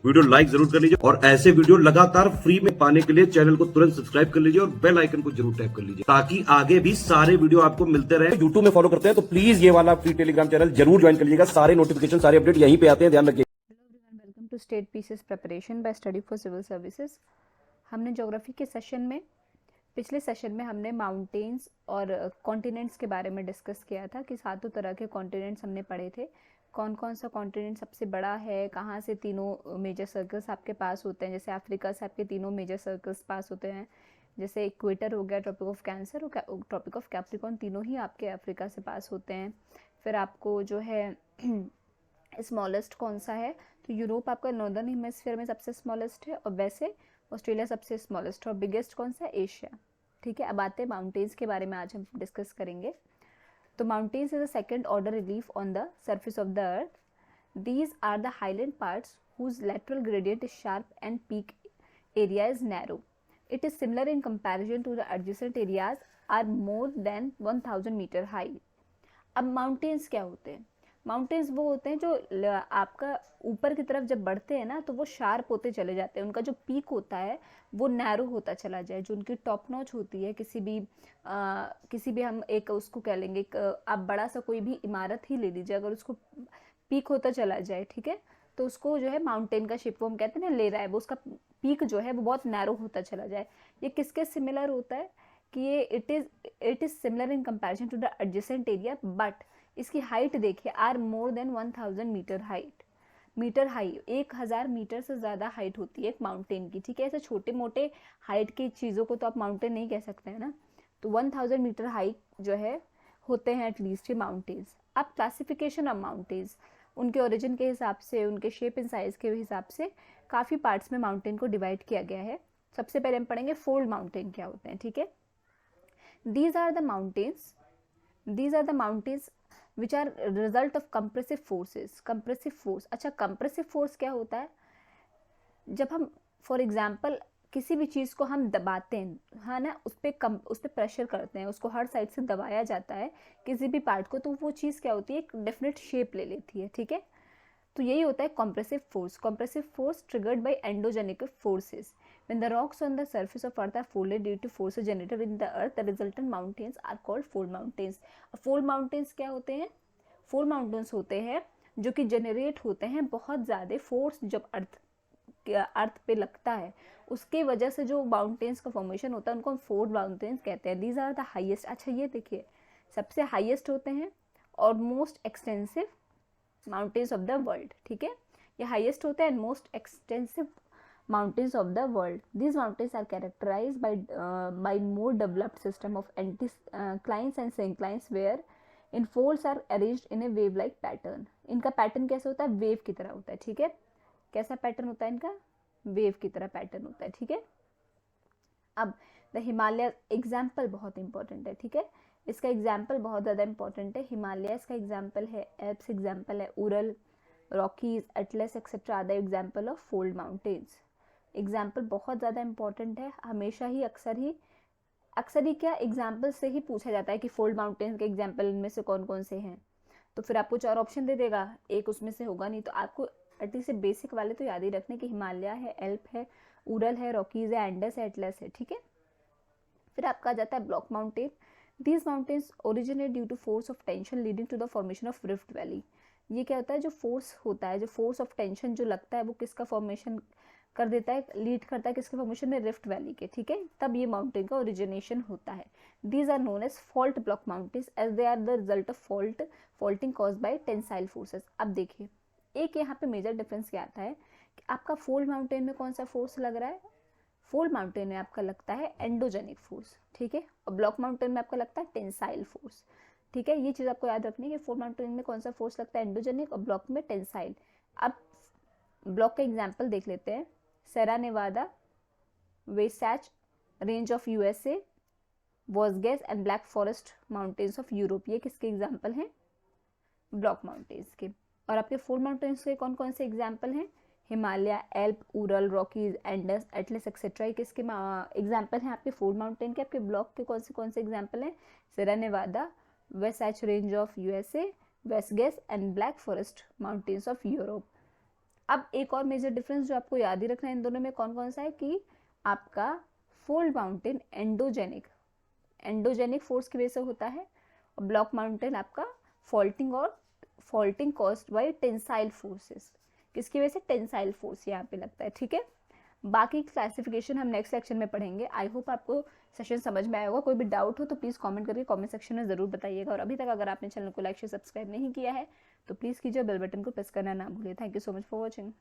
Video like जरूर कर लीजिए और ऐसे वीडियो लगातार फ्री में पाने के लिए चैनल को तुरंत सब्सक्राइब कर लीजिए और बेल आइकन को जरूर टैप कर लीजिए ताकि आगे भी सारे वीडियो आपको मिलते रहे। यूट्यूब में फॉलो करते हैं तो प्लीज ये वाला फ्री टेलीग्राम चैनल जरूर ज्वाइन कर लीजिएगा। सारे नोटिफिकेशन सारे अपडेट यहीं पे आते हैं, ध्यान रखिए। Hello everyone, welcome to state PCS preparation by study for civil services. हमने ज्योग्राफी के सेशन में पिछले सेशन में हमने माउंटेन्स और कॉन्टिनेंट्स के बारे में डिस्कस किया था कि सातों तरह के कॉन्टिनेंट्स हमने पढ़े थे। कौन कौन सा कॉन्टिनेंट सबसे बड़ा है, कहाँ से तीनों मेजर सर्कल्स आपके पास होते हैं। जैसे अफ्रीका से आपके तीनों मेजर सर्कल्स पास होते हैं, जैसे इक्वेटर हो गया, ट्रॉपिक ऑफ कैंसर और ट्रॉपिक ऑफ कैप्रिकॉर्न, तीनों ही आपके अफ्रीका से पास होते हैं। फिर आपको जो है स्मॉलेस्ट कौन सा है, तो यूरोप आपका नॉर्दर्न हेमिस्फीयर में सबसे स्मॉलेस्ट है और वैसे ऑस्ट्रेलिया सबसे स्मॉलेस्ट है और बिगेस्ट कौन सा है, एशिया। ठीक है, अब आते हैं माउंटेन्स के बारे में आज हम डिस्कस करेंगे। तो mountains is a second order relief on the surface of the earth. These are the highland parts whose lateral gradient is sharp and peak area is narrow. It is similar in comparison to the adjacent areas are more than 1000 meter high. अब mountains क्या होते हैं? Mountains वो होते हैं जो आपका ऊपर की तरफ जब बढ़ते हैं ना तो वो शार्प होते चले जाते हैं, उनका जो पीक होता है वो नैरो होता चला जाए। जो उनकी टॉप नॉच होती है किसी भी हम एक उसको कह लेंगे, आप बड़ा सा कोई भी इमारत ही ले लीजिए, अगर उसको पीक होता चला जाए, ठीक है, तो उसको जो है माउंटेन का शेप वो हम कहते हैं ना ले रहा है, वो उसका पीक जो है वो बहुत नैरो होता चला जाए। ये किसके सिमिलर होता है कि ये it is similar in comparison to the adjacent area, but इसकी हाइट देखिए are more than 1000 meter high 1000 meter से ज़्यादा हाइट होती है एक माउंटेन की। ठीक है, ऐसे छोटे मोटे हाइट की चीज़ों को तो आप माउंटेन नहीं कह सकते हैं ना, तो 1000 मीटर हाइट जो है होते हैं एटलीस्ट ये माउंटेन्स। अब क्लासिफिकेशन ऑफ माउंटेन्स, उनके ओरिजिन के हिसाब से, उनके शेप एंड साइज के हिसाब से काफ़ी पार्ट्स में माउंटेन को डिवाइड किया गया है। सबसे पहले हम पढ़ेंगे फोल्ड माउंटेन क्या होते हैं। ठीक है, these are the mountains which are result of compressive forces. compressive force, अच्छा compressive force क्या होता है? जब हम फॉर एग्जाम्पल किसी भी चीज़ को हम दबाते हैं, हाँ ना, उस पर प्रेशर करते हैं, उसको हर साइड से दबाया जाता है किसी भी पार्ट को, तो वो चीज़ क्या होती है, एक डेफिनेट शेप ले लेती है। ठीक है, तो यही होता है compressive force. compressive force triggered by endogenic forces. When the rocks on the surface of earth are folded due to forces generated in the earth, the resultant mountains are called fold mountains. fold mountains क्या होते हैं? fold mountains होते हैं जो कि generate होते हैं बहुत ज़्यादा फोर्स जब अर्थ पे लगता है, उसके वजह से जो माउंटेन्स का फॉर्मेशन होता है उनको हम फोल्ड माउंटेन्स कहते हैं। दीज आर द हाईएस्ट, अच्छा ये देखिए, सबसे हाईएस्ट होते हैं और most extensive mountains of the world. ठीक है, ये हाईएस्ट होते हैं and most extensive mountains of the world. These mountains are characterized by more developed system of anticlines and synclines where in folds are arranged in a wave like pattern. इनका pattern कैसे होता है? Wave की तरह होता है। ठीक है, कैसा पैटर्न होता है इनका? वेव की तरह पैटर्न होता है। ठीक है, अब द हिमालय एग्जाम्पल बहुत इंपॉर्टेंट है। ठीक है, इसका एग्जाम्पल बहुत ज़्यादा इंपॉर्टेंट है। हिमालयस का एग्जाम्पल है, एल्प्स एग्जाम्पल है, Ural, Rockies, Atlas etcetera are the example of fold mountains. Example बहुत ज़्यादा इंपॉर्टेंट है, हमेशा ही अक्सर ही क्या एग्जाम्पल से ही पूछा जाता है कि फोल्ड माउंटेन्स के एग्जाम्पल इनमें से कौन कौन से हैं, तो फिर आपको 4 ऑप्शन दे देगा, एक उसमें से होगा नहीं, तो आपको एटलीस्ट बेसिक वाले तो याद ही रखने कि हिमालय है, एल्प है, उरल है, रॉकीज है, एंडस है, एटलस है। ठीक है, फिर आपका आ जाता है block mountain. These mountains originate due to force of tension leading to the formation of rift valley. ये क्या होता है? जो फोर्स होता है, जो फोर्स ऑफ टेंशन जो लगता है वो किसका फॉर्मेशन कर देता है, लीड करता है किसके फॉर्मेशन में? रिफ्ट वैली के। ठीक है, तब ये माउंटेन का ओरिजिनेशन होता है। These are known as fault block mountains as they are the result of faulting caused by tensile forces. अब देखिए, एक यहाँ पे मेजर डिफरेंस क्या आता है कि आपका फोल्ड माउंटेन में कौन सा फोर्स लग रहा है? फोल्ड माउंटेन में आपका लगता है एंडोजेनिक फोर्स। ठीक है, और ब्लॉक माउंटेन में आपका लगता है टेंसाइल फोर्स। ठीक है, ये चीज़ आपको याद रखनी है कि फोल्ड माउंटेन में कौन सा फोर्स लगता है? एंडोजेनिक, और ब्लॉक में टेंसाइल। अब ब्लॉक का एग्जाम्पल देख लेते हैं। Sierra Nevada, Wasatch range of USA, वॉसगेस and black forest mountains of Europe, ये किसके एग्जाम्पल हैं? ब्लॉक माउंटेन्स के। और आपके फोल्ड माउंटेन्स के कौन कौन से एग्जाम्पल हैं? Himalaya, Alp, Ural, Rockies, Andes, Atlas etcetera, ये किसके एग्जाम्पल हैं आपके फोल्ड माउंटेन के? आपके ब्लॉक के कौन से एग्जाम्पल हैं? Sierra Nevada, Wasatch range of USA, वेस्गेस and black forest mountains of Europe. अब एक और मेजर डिफरेंस जो आपको याद ही रखना है इन दोनों में कौन कौन सा है कि आपका फोल्ड माउंटेन एंडोजेनिक फोर्स की वजह से होता है और ब्लॉक माउंटेन आपका faulting caused by tensile forces. किसकी वजह से? टेंसाइल फोर्स यहाँ पे लगता है। ठीक है, बाकी क्लासिफिकेशन हम नेक्स्ट सेक्शन में पढ़ेंगे। आई होप आपको सेशन समझ में आया होगा। कोई भी डाउट हो तो प्लीज़ कमेंट करके कमेंट सेक्शन में ज़रूर बताइएगा। और अभी तक अगर आपने चैनल को लाइक शेयर सब्सक्राइब नहीं किया है तो प्लीज़ कीजिए, बेल बटन को प्रेस करना ना भूलिए। Thank you so much for watching.